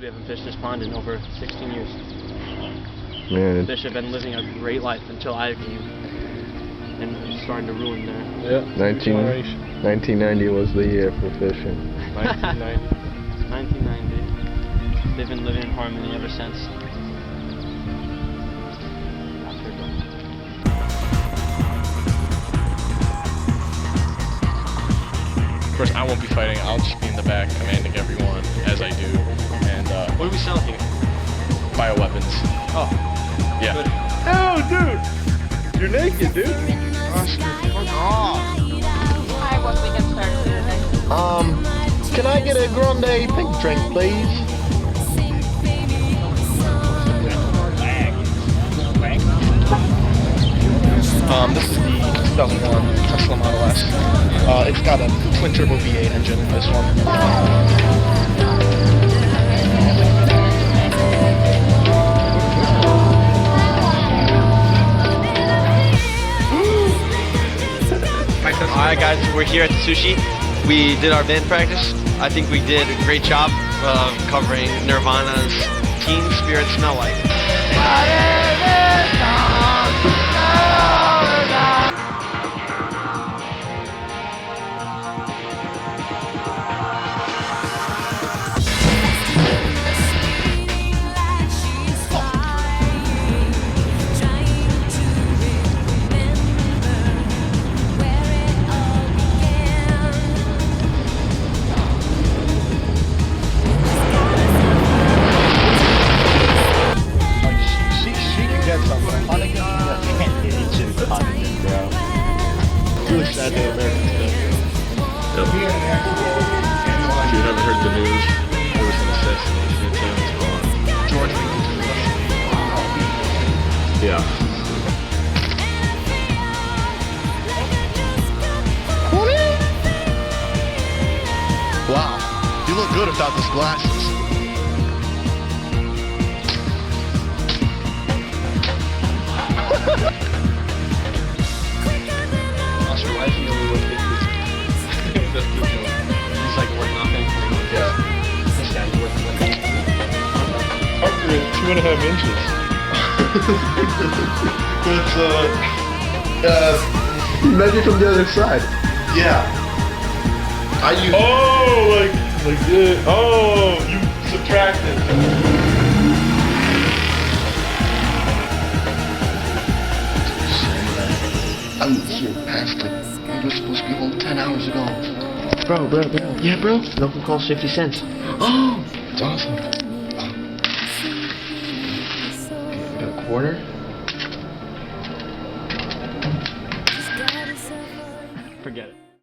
We haven't fished this pond in over 16 years. Man. Fish have been living a great life until I came, and it's starting to ruin their... Yeah. 1990 was the year for fishing. 1990. 1990. They've been living in harmony ever since. Of course, I won't be fighting. I'll just be in the back commanding everyone, as I do. And, What are we selling here? bioweapons. Oh. Yeah. Good. Oh, dude! You're naked, dude. Hi, what we can start today. Can I get a grande pink drink, please? This is the 2001 Tesla Model S. It's got a twin turbo V8 engine, this one. Alright guys, we're here at the sushi. We did our band practice. I think we did a great job of covering Nirvana's Teen Spirit Smell Like. Really sad day American today. Yep. If you haven't heard the news, there was an assassination attempt on George Yeah. Wow, you look good without those glasses. Oscar, why is he only worth 50? He's like worth nothing. Yeah. This guy's worth nothing. Parker is 2.5 inches. But, Measure from the other side. yeah. I use. Oh, like this. Oh, you subtracted. Oh, shit, Pastor. We were supposed to be home 10 hours ago. Bro. Yeah, bro. Local calls 50 cents. Oh, it's awesome. A quarter? Forget it.